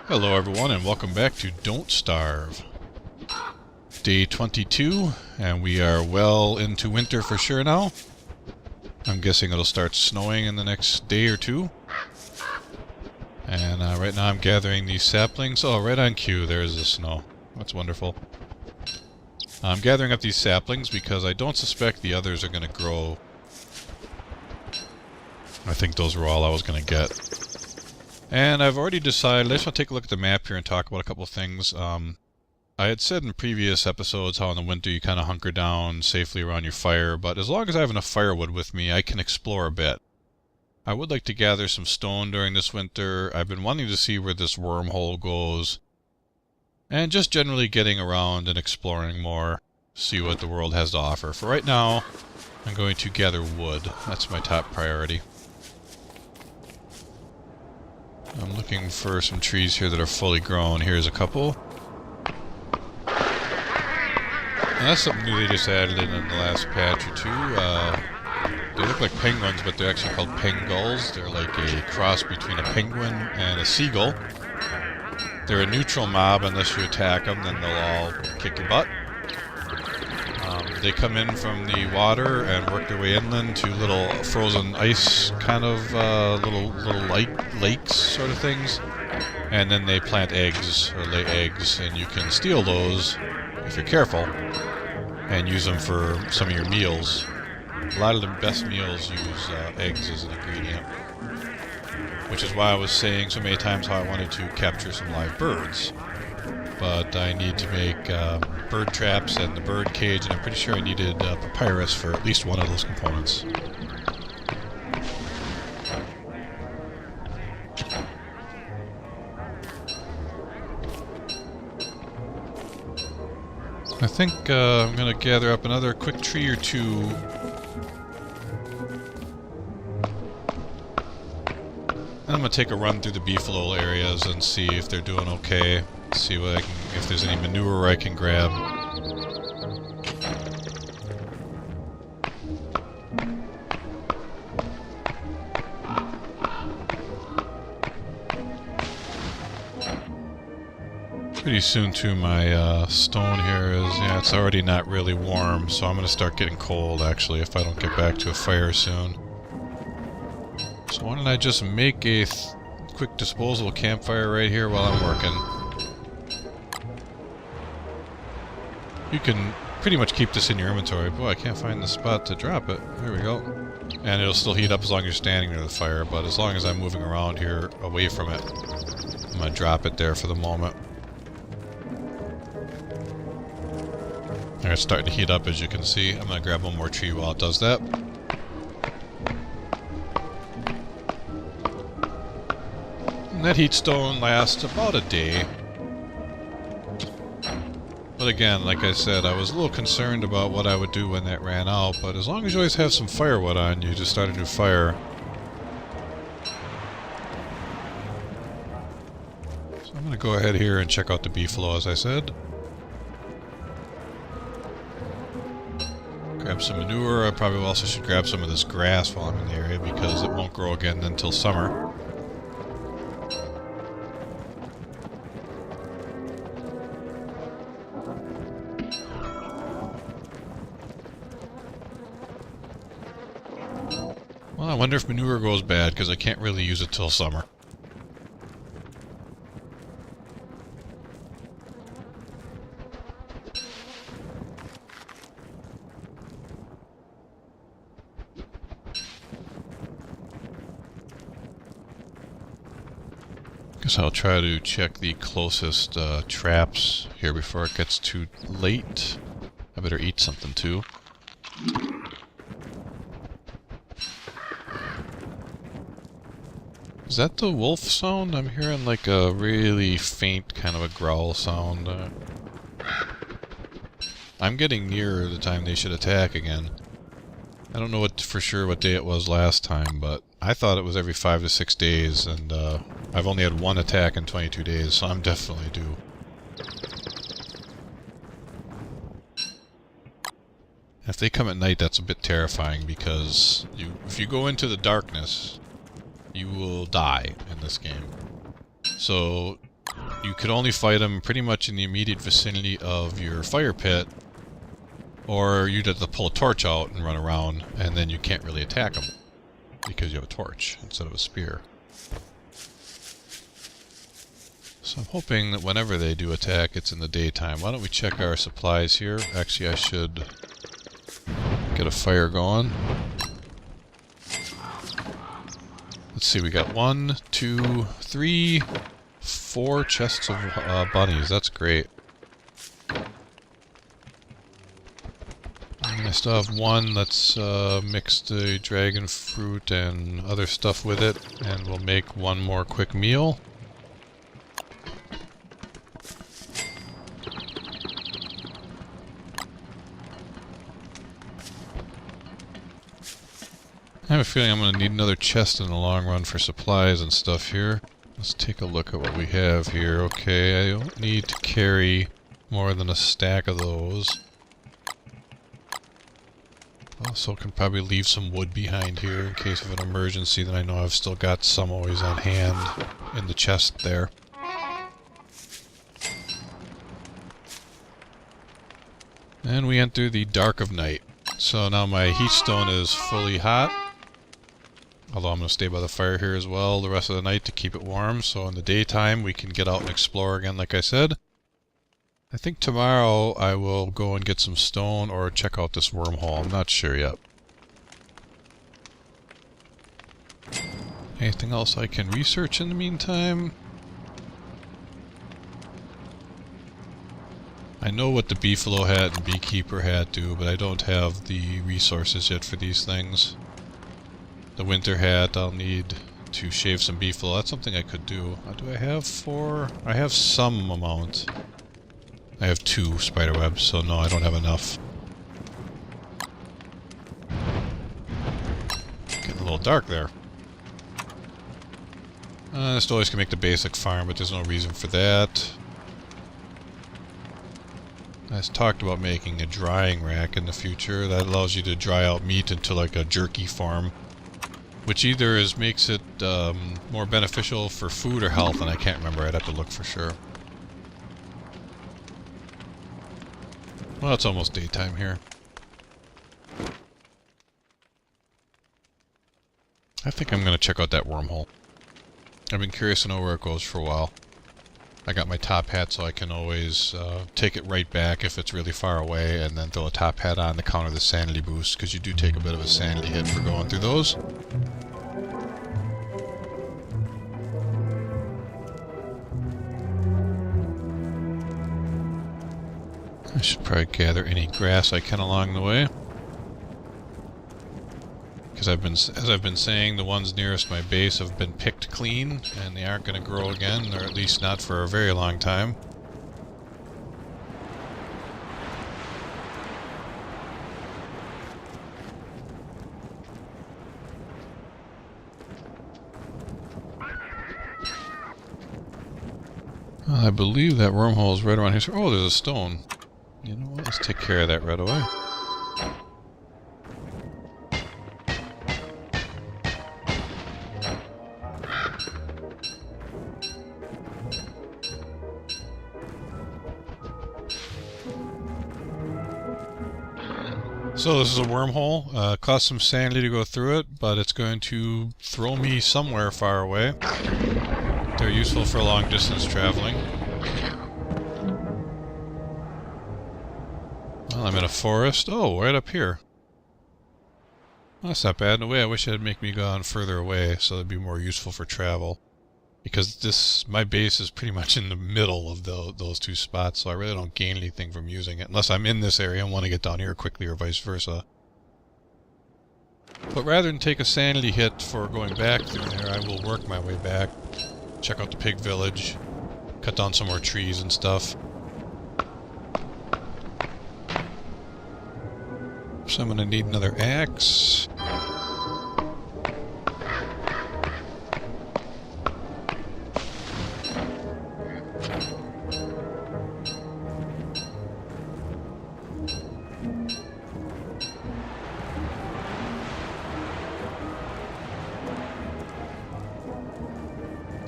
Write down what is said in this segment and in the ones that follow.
Hello everyone and welcome back to Don't Starve. Day 22 and we are well into winter for sure now. I'm guessing it'll start snowing in the next day or two. And right now I'm gathering these saplings. Oh, right on cue, there's the snow. That's wonderful. I'm gathering up these saplings because I don't suspect the others are going to grow. I think those were all I was going to get. And I've already decided, I just want to take a look at the map here and talk about a couple of things. I had said in previous episodes how in the winter you kind of hunker down safely around your fire, but as long as I have enough firewood with me, I can explore a bit. I would like to gather some stone during this winter. I've been wanting to see where this wormhole goes. And just generally getting around and exploring more, see what the world has to offer. For right now, I'm going to gather wood. That's my top priority. I'm looking for some trees here that are fully grown. Here's a couple. And that's something new they just added in the last patch or two. They look like penguins, but they're actually called pengulls. They're like a cross between a penguin and a seagull. They're a neutral mob unless you attack them, then they'll all kick your butt. They come in from the water and work their way inland to little frozen ice kind of little lakes sort of things. And then they plant eggs or lay eggs, and you can steal those if you're careful and use them for some of your meals. A lot of the best meals use eggs as an ingredient, which is why I was saying so many times how I wanted to capture some live birds. But I need to make bird traps and the bird cage, and I'm pretty sure I needed papyrus for at least one of those components. I think I'm going to gather up another quick tree or two. I'm going to take a run through the beefalo areas and see if they're doing okay. See what I can, if there's any manure I can grab. Pretty soon too, my stone here is, yeah, it's already not really warm, so I'm going to start getting cold actually if I don't get back to a fire soon. So why don't I just make a quick disposable campfire right here while I'm working. You can pretty much keep this in your inventory. Boy, I can't find the spot to drop it. There we go. And it'll still heat up as long as you're standing near the fire, but as long as I'm moving around here away from it, I'm going to drop it there for the moment. Alright, it's starting to heat up as you can see. I'm going to grab one more tree while it does that. And that heat stone lasts about a day. But again, like I said, I was a little concerned about what I would do when that ran out, but as long as you always have some firewood on you to start a new fire. So I'm going to go ahead here and check out the beefalo, as I said. Grab some manure. I probably also should grab some of this grass while I'm in the area because it won't grow again until summer. Well, I wonder if manure goes bad, because I can't really use it till summer. Guess I'll try to check the closest traps here before it gets too late. I better eat something too. Is that the wolf sound? I'm hearing like a really faint kind of a growl sound. I'm getting near the time they should attack again. I don't know for sure what day it was last time, but I thought it was every 5 to 6 days, and I've only had one attack in 22 days, so I'm definitely due. If they come at night, that's a bit terrifying, because if you go into the darkness, you will die in this game. So you could only fight them pretty much in the immediate vicinity of your fire pit, or you'd have to pull a torch out and run around, and then you can't really attack them because you have a torch instead of a spear. So I'm hoping that whenever they do attack, it's in the daytime. Why don't we check our supplies here? Actually, I should get a fire going. Let's see, we got 1, 2, 3, 4 chests of bunnies. That's great. And I still have 1 that's mixed the dragon fruit and other stuff with it, and we'll make 1 more quick meal. I have a feeling I'm going to need another chest in the long run for supplies and stuff here. Let's take a look at what we have here. Okay, I don't need to carry more than a stack of those. Also can probably leave some wood behind here in case of an emergency, then I know I've still got some always on hand in the chest there. And we enter the dark of night. So now my heat stone is fully hot. Although I'm going to stay by the fire here as well the rest of the night to keep it warm, so in the daytime we can get out and explore again like I said. I think tomorrow I will go and get some stone or check out this wormhole. I'm not sure yet. Anything else I can research in the meantime? I know what the beefalo hat and beekeeper hat do, but I don't have the resources yet for these things. The winter hat I'll need to shave some beefalo. That's something I could do. Do I have 4? I have some amount. I have 2 spiderwebs, so no, I don't have enough. Getting a little dark there. This always can make the basic farm, but there's no reason for that. I talked about making a drying rack in the future. That allows you to dry out meat into like a jerky form, which either makes it more beneficial for food or health, and I can't remember. I'd have to look for sure. Well, it's almost daytime here. I think I'm going to check out that wormhole. I've been curious to know where it goes for a while. I got my top hat so I can always take it right back if it's really far away, and then throw a top hat on to counter the sanity boost, because you do take a bit of a sanity hit for going through those. I should probably gather any grass I can along the way. Because as I've been saying, the ones nearest my base have been picked clean, and they aren't going to grow again, or at least not for a very long time. I believe that wormhole is right around here. Oh, there's a stone. You know what? Let's take care of that right away. So this is a wormhole. Cost some sanity to go through it, but it's going to throw me somewhere far away. They're useful for long distance traveling. Well, I'm in a forest. Oh, right up here. Well, that's not bad. In a way, I wish it'd make me go on further away, so it'd be more useful for travel. Because my base is pretty much in the middle of those 2 spots, so I really don't gain anything from using it. Unless I'm in this area and want to get down here quickly, or vice versa. But rather than take a sanity hit for going back through there, I will work my way back. Check out the pig village. Cut down some more trees and stuff. So I'm going to need another axe.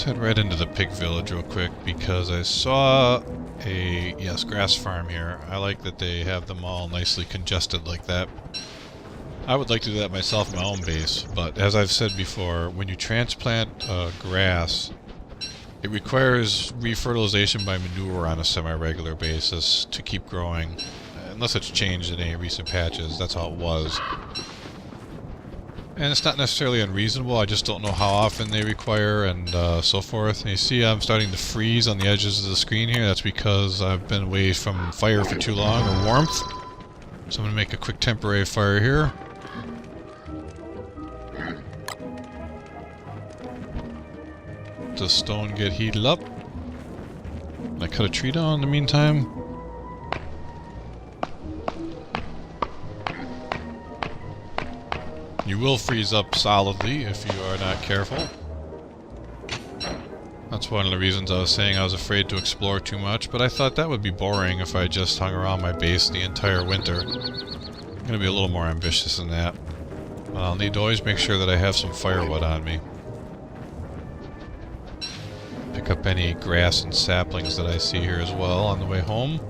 Let's head right into the pig village real quick because I saw a, yes, grass farm here. I like that they have them all nicely congested like that. I would like to do that myself in my own base, but as I've said before, when you transplant grass, it requires refertilization by manure on a semi-regular basis to keep growing. Unless it's changed in any recent patches, that's how it was. And it's not necessarily unreasonable, I just don't know how often they require and so forth. And you see I'm starting to freeze on the edges of the screen here. That's because I've been away from fire for too long, or warmth. So I'm going to make a quick temporary fire here. The stone get heated up. Can I cut a tree down in the meantime? You will freeze up solidly if you are not careful. That's one of the reasons I was saying I was afraid to explore too much, but I thought that would be boring if I just hung around my base the entire winter. I'm going to be a little more ambitious than that. But I'll need to always make sure that I have some firewood on me. Pick up any grass and saplings that I see here as well on the way home.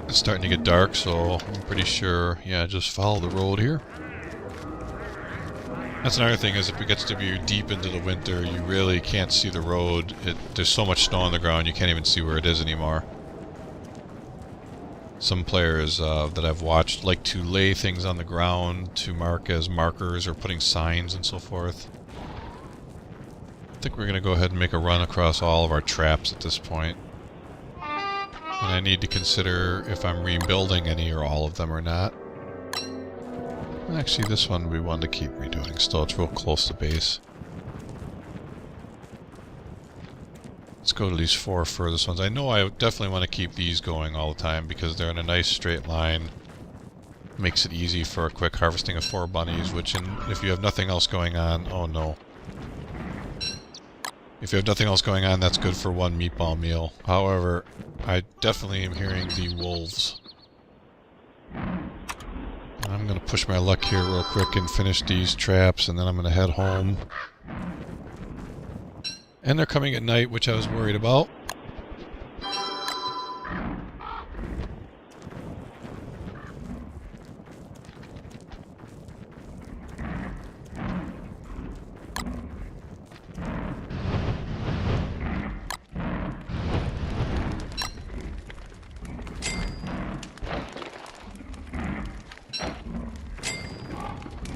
It's starting to get dark, so I'm pretty sure, yeah, just follow the road here. That's another thing, is if it gets to be deep into the winter, you really can't see the road. There's so much snow on the ground, you can't even see where it is anymore. Some players that I've watched like to lay things on the ground to mark as markers or putting signs and so forth. I think we're going to go ahead and make a run across all of our traps at this point. And I need to consider if I'm rebuilding any or all of them or not. Actually, this one we want to keep redoing still. It's real close to base. Let's go to these 4 furthest ones. I know I definitely want to keep these going all the time because they're in a nice straight line. Makes it easy for a quick harvesting of 4 bunnies, which if you have nothing else going on... Oh no. If you have nothing else going on, that's good for 1 meatball meal. However, I definitely am hearing the wolves. I'm going to push my luck here real quick and finish these traps, and then I'm going to head home. And they're coming at night, which I was worried about.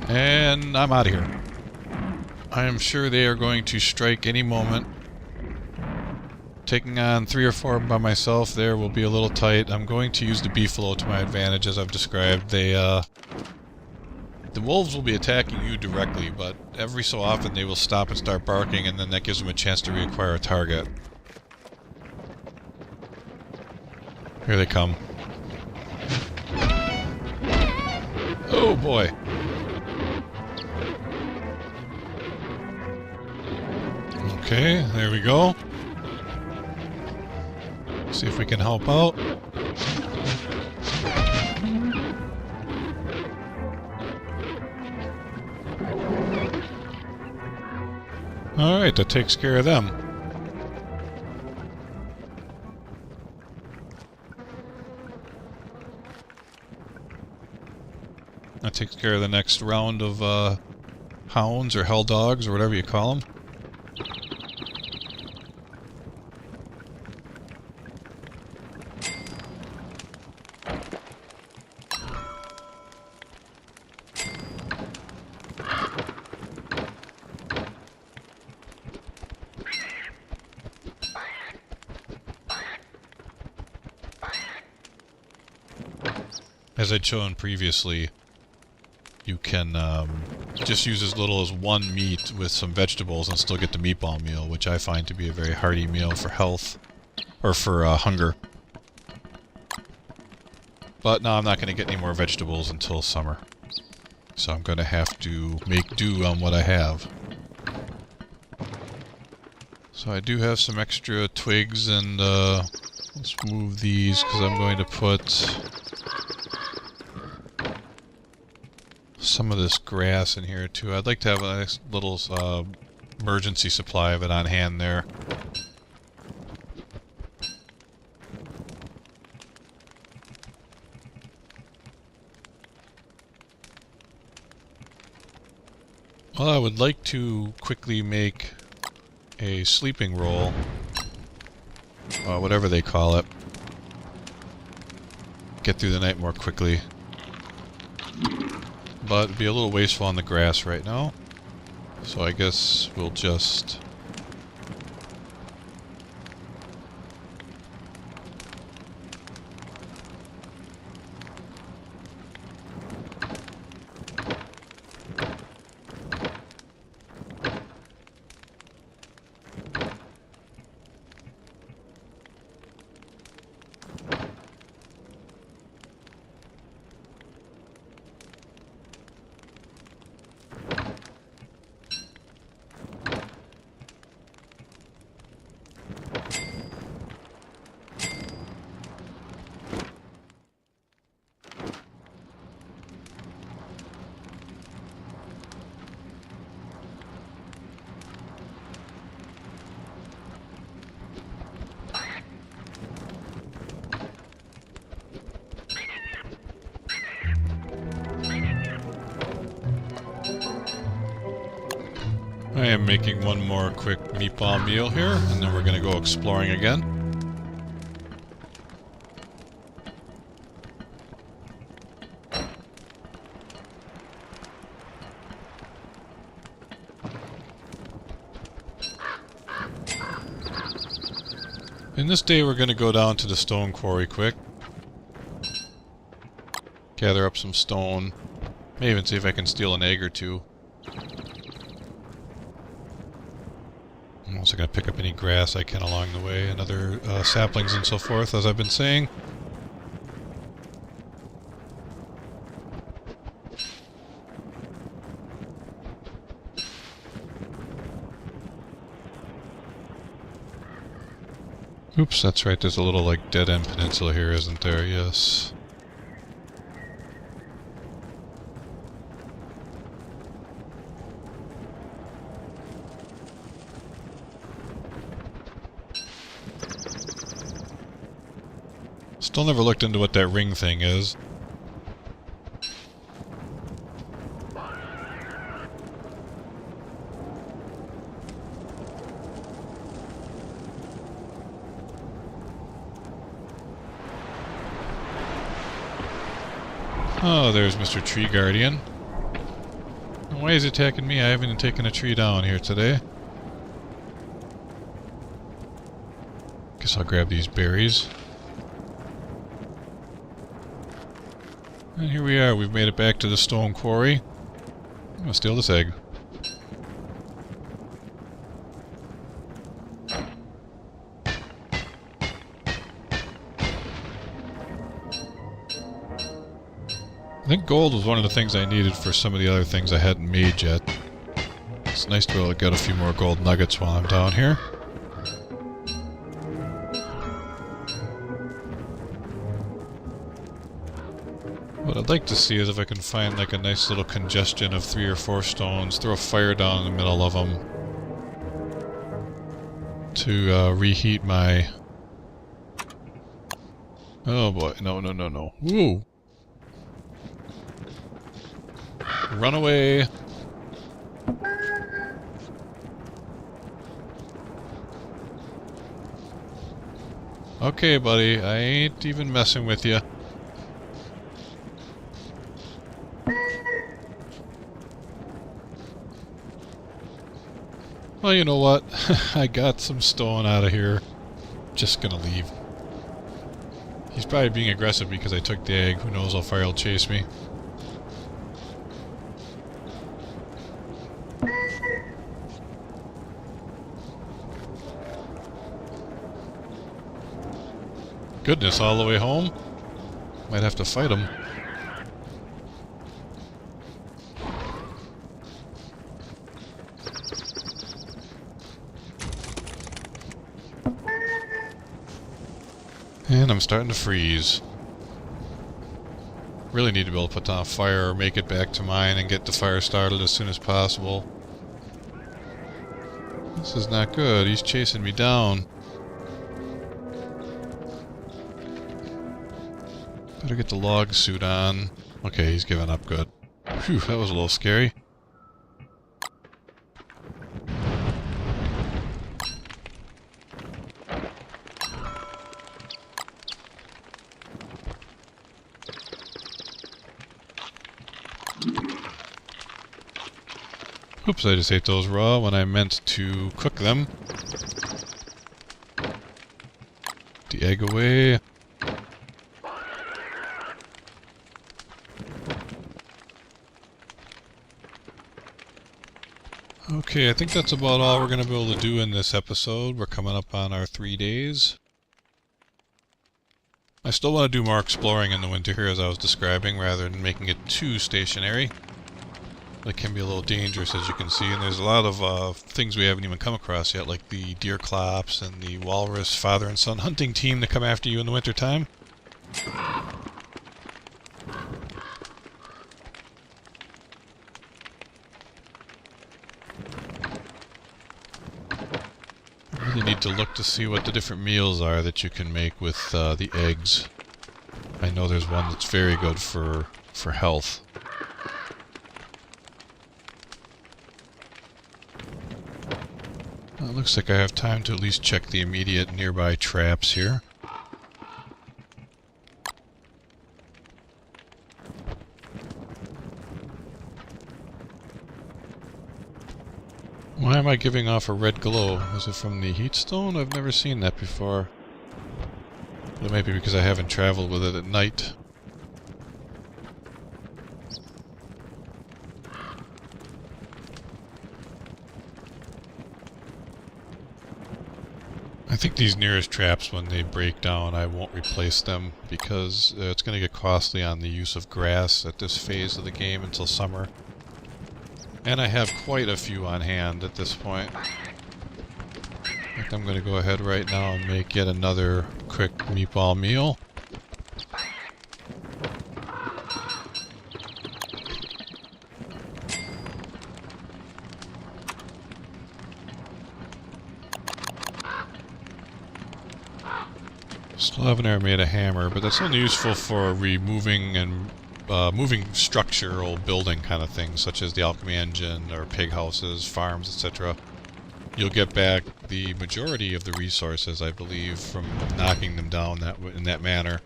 And I'm out of here. I am sure they are going to strike any moment. Taking on 3 or 4 by myself there will be a little tight. I'm going to use the beefalo to my advantage, as I've described. The wolves will be attacking you directly, but every so often they will stop and start barking, and then that gives them a chance to reacquire a target. Here they come. Oh boy. Okay, there we go. See if we can help out. Alright, that takes care of them. That takes care of the next round of hounds or hell dogs or whatever you call them. As I'd shown previously, you can just use as little as 1 meat with some vegetables and still get the meatball meal, which I find to be a very hearty meal for health, or for hunger. But no, I'm not going to get any more vegetables until summer. So I'm going to have to make do on what I have. So I do have some extra twigs, and let's move these because I'm going to put some of this grass in here too. I'd like to have a nice little emergency supply of it on hand there. Well, I would like to quickly make a sleeping roll, whatever they call it. Get through the night more quickly. But it'd be a little wasteful on the grass right now. So I guess we'll just... I am making one more quick meatball meal here, and then we're going to go exploring again. In this day, we're going to go down to the stone quarry quick. Gather up some stone. May even see if I can steal an egg or two. I'm also going to pick up any grass I can along the way, and other saplings and so forth, as I've been saying. Oops, that's right, there's a little, like, dead-end peninsula here, isn't there? Yes. Still never looked into what that ring thing is. Oh, there's Mr. Tree Guardian. Why is he attacking me? I haven't even taken a tree down here today. Guess I'll grab these berries. And here we are, we've made it back to the stone quarry. I'm gonna steal this egg. I think gold was one of the things I needed for some of the other things I hadn't made yet. It's nice to be able to get a few more gold nuggets while I'm down here. What I'd like to see is if I can find like a nice little congestion of 3 or 4 stones, throw a fire down in the middle of them to reheat my... Oh boy, no, no, no, no. Woo! Run away! Okay, buddy, I ain't even messing with you. Well, you know what? I got some stone out of here. Just gonna leave. He's probably being aggressive because I took the egg. Who knows how far he'll chase me. Goodness, all the way home? Might have to fight him. And I'm starting to freeze. Really need to be able to put down a fire or make it back to mine and get the fire started as soon as possible. This is not good. He's chasing me down. Better get the log suit on. Okay, he's giving up good. Phew, that was a little scary. Oops, I just ate those raw when I meant to cook them. The egg away. Okay, I think that's about all we're going to be able to do in this episode. We're coming up on our 3 days. I still want to do more exploring in the winter here, as I was describing, rather than making it too stationary. It can be a little dangerous, as you can see, and there's a lot of things we haven't even come across yet, like the deer clops and the walrus father and son hunting team that come after you in the wintertime. I really need to look to see what the different meals are that you can make with the eggs. I know there's one that's very good for health. It looks like I have time to at least check the immediate nearby traps here. Why am I giving off a red glow? Is it from the heat stone? I've never seen that before. It might be because I haven't traveled with it at night. I think these nearest traps, when they break down, I won't replace them because it's going to get costly on the use of grass at this phase of the game until summer. And I have quite a few on hand at this point. I think I'm going to go ahead right now and make yet another quick meatball meal. Still haven't ever made a hammer, but that's only useful for removing and moving structural building kind of things, such as the alchemy engine or pig houses, farms, etc. You'll get back the majority of the resources, I believe, from knocking them down in that manner.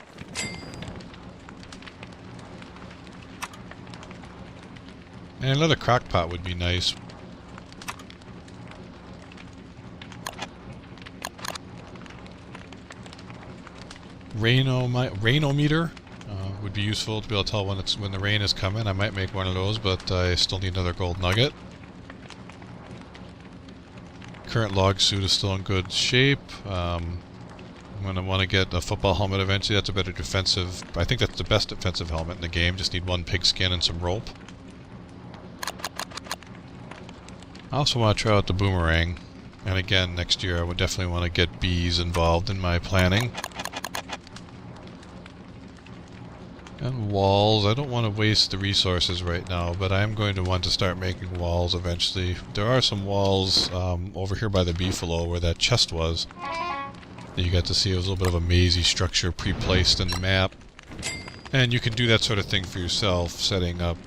And another crock pot would be nice. Rainometer would be useful to be able to tell when the rain is coming. I might make one of those, but I still need another gold nugget. Current log suit is still in good shape. I'm going to want to get a football helmet eventually. That's a better defensive... I think that's the best defensive helmet in the game. Just need one pigskin and some rope. I also want to try out the boomerang. And again, next year I would definitely want to get bees involved in my planning. And walls. I don't want to waste the resources right now, but I am going to want to start making walls eventually. There are some walls over here by the beefalo where that chest was. You got to see it was a little bit of a mazy structure pre-placed in the map. And you can do that sort of thing for yourself, setting up,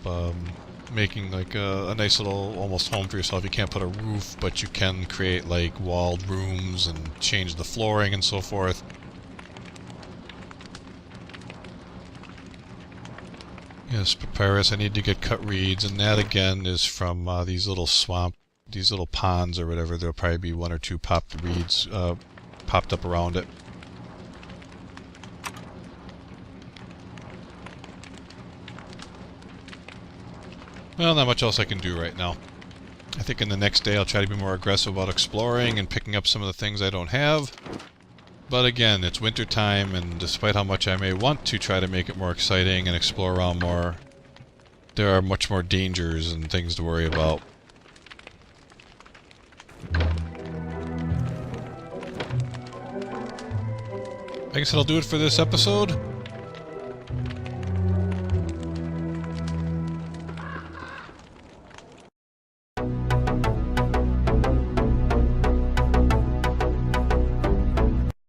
making like a nice little almost home for yourself. You can't put a roof, but you can create like walled rooms and change the flooring and so forth. Yes, papyrus. I need to get cut reeds, and that again is from these little ponds or whatever. There'll probably be one or two popped reeds popped up around it. Well, not much else I can do right now. I think in the next day I'll try to be more aggressive about exploring and picking up some of the things I don't have. But again, it's winter time, and despite how much I may want to try to make it more exciting and explore around more, there are much more dangers and things to worry about. I guess that'll do it for this episode.